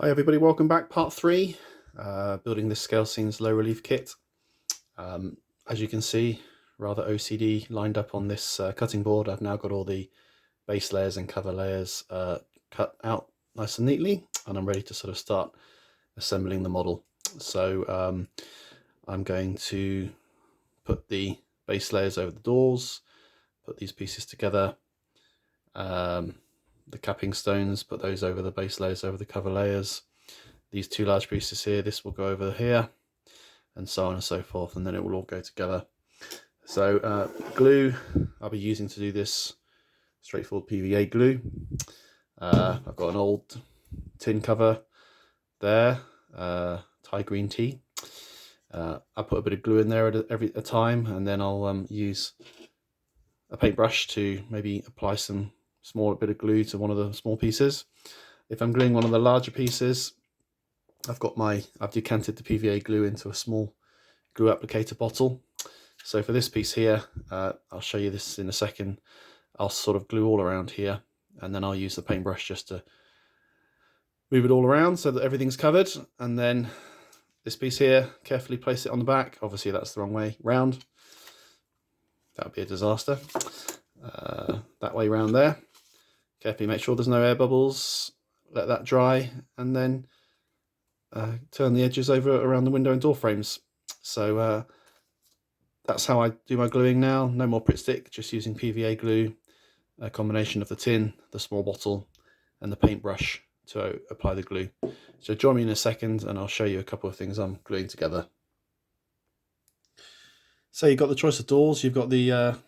Hi everybody, welcome back. Part 3, building this scale scenes low relief kit. As you can see, rather OCD lined up on this cutting board. I've now got all the base layers and cover layers cut out nice and neatly, and I'm ready to sort of start assembling the model. So I'm going to put the base layers over the doors, put these pieces together, the capping stones, put those over the base layers, over the cover layers. These two large pieces here, this will go over here, and so on and so forth, and then it will all go together. So glue I'll be using to do this, straightforward PVA glue. I've got an old tin cover there, Thai green tea. I put a bit of glue in there at every time, and then I'll use a paintbrush to maybe apply some small bit of glue to one of the small pieces. If I'm gluing one of the larger pieces, I've decanted the PVA glue into a small glue applicator bottle. So for this piece here, I'll show you this in a second. I'll sort of glue all around here, and then I'll use the paintbrush just to move it all around so that everything's covered. And then this piece here, carefully place it on the back. Obviously that's the wrong way round. That would be a disaster. That way round there. Carefully make sure there's no air bubbles. Let that dry, and then turn the edges over around the window and door frames. So that's how I do my gluing now. No more Pritt stick, just using PVA glue, a combination of the tin, the small bottle, and the paintbrush to apply the glue. So join me in a second and I'll show you a couple of things I'm gluing together. So you've got the choice of doors. You've got the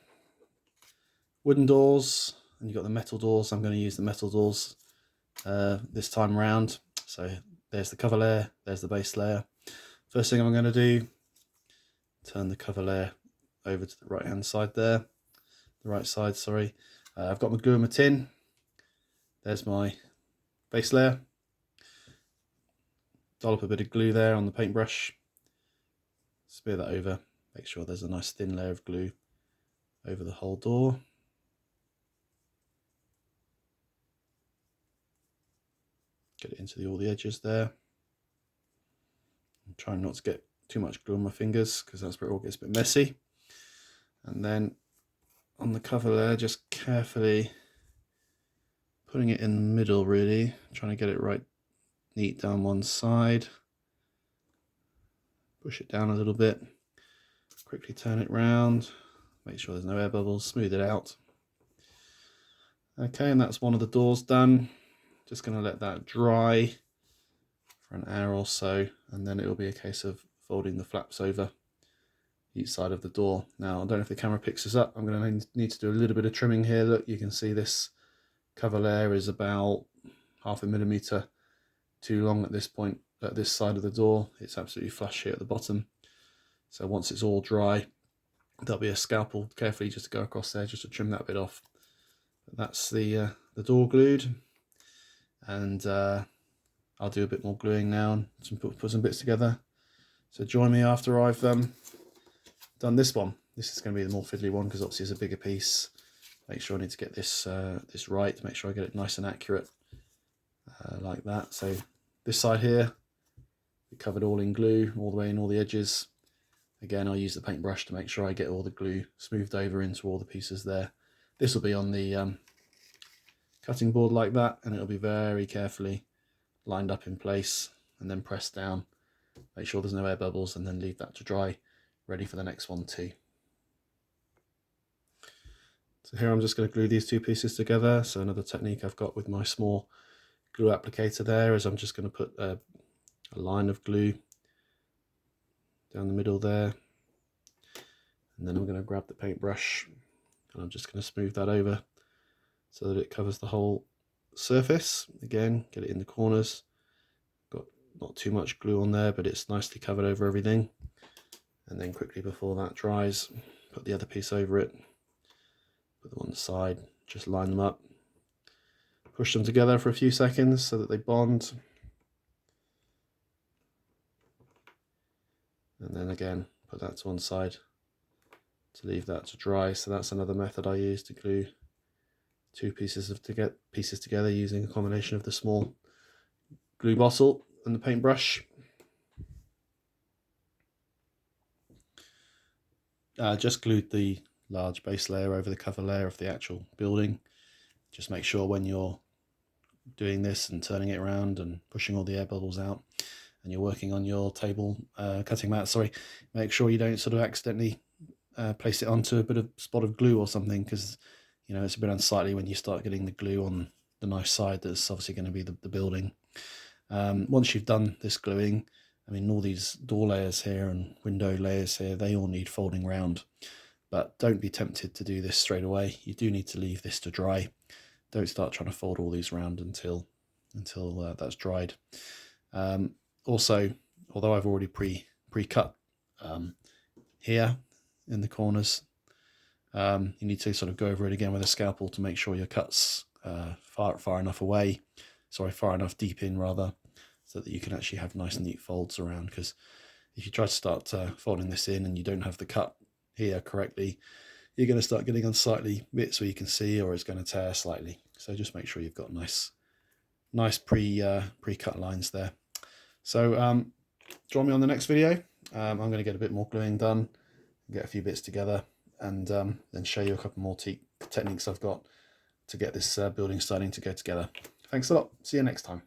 wooden doors and you've got the metal doors. I'm going to use the metal doors this time around. So there's the cover layer, there's the base layer. First thing I'm going to do, turn the cover layer over to the right hand side there, the right side, sorry. I've got my glue and my tin. There's my base layer. Dollop a bit of glue there on the paintbrush. Smear that over. Make sure there's a nice thin layer of glue over the whole door. Get it into all the edges there. I'm trying not to get too much glue on my fingers because that's where it all gets a bit messy. And then on the cover layer, just carefully putting it in the middle, really, trying to get it right neat down one side. Push it down a little bit, quickly turn it round, make sure there's no air bubbles, smooth it out. Okay, and that's one of the doors done. Just going to let that dry for an hour or so, and then it will be a case of folding the flaps over each side of the door. Now, I don't know if the camera picks this up. I'm going to need to do a little bit of trimming here. Look, you can see this cover layer is about 0.5 millimeter too long at this point, at this side of the door. It's absolutely flush here at the bottom. So once it's all dry, there'll be a scalpel carefully just to go across there just to trim that bit off. But that's the door glued, and I'll do a bit more gluing now and put some bits together. So join me after I've done this one. This is going to be the more fiddly one because obviously it's a bigger piece. Make sure I need to get this this right, make sure I get it nice and accurate like that. So this side here, we covered all in glue all the way in all the edges. Again, I'll use the paintbrush to make sure I get all the glue smoothed over into all the pieces there. This will be on the cutting board like that, and it'll be very carefully lined up in place and then pressed down. Make sure there's no air bubbles, and then leave that to dry, ready for the next one too. So here I'm just going to glue these two pieces together. So another technique I've got with my small glue applicator there is I'm just going to put a line of glue down the middle there, and then I'm going to grab the paintbrush and I'm just going to smooth that over so that it covers the whole surface. Again, get it in the corners. Got not too much glue on there, but it's nicely covered over everything. And then quickly before that dries, put the other piece over it, put them on the side, just line them up, push them together for a few seconds so that they bond. And then again, put that to one side to leave that to dry. So that's another method I use to glue two pieces together using a combination of the small glue bottle and the paintbrush. Just glued the large base layer over the cover layer of the actual building. Just make sure when you're doing this and turning it around and pushing all the air bubbles out and you're working on your table cutting mat, make sure you don't sort of accidentally place it onto a bit of spot of glue or something, because you know it's a bit unsightly when you start getting the glue on the nice side that's obviously going to be the building. Once you've done this gluing, I mean, all these door layers here and window layers here, they all need folding round, but don't be tempted to do this straight away. You do need to leave this to dry. Don't start trying to fold all these round until that's dried. Also, although I've already pre-cut here in the corners, you need to sort of go over it again with a scalpel to make sure your cut's far enough away, far enough deep in rather, so that you can actually have nice neat folds around. Because if you try to start folding this in and you don't have the cut here correctly, you're going to start getting unsightly bits where you can see, or it's going to tear slightly. So just make sure you've got nice pre-cut lines there. So join me on the next video. I'm going to get a bit more gluing done, get a few bits together, and then show you a couple more techniques I've got to get this building starting to go together. Thanks a lot. See you next time.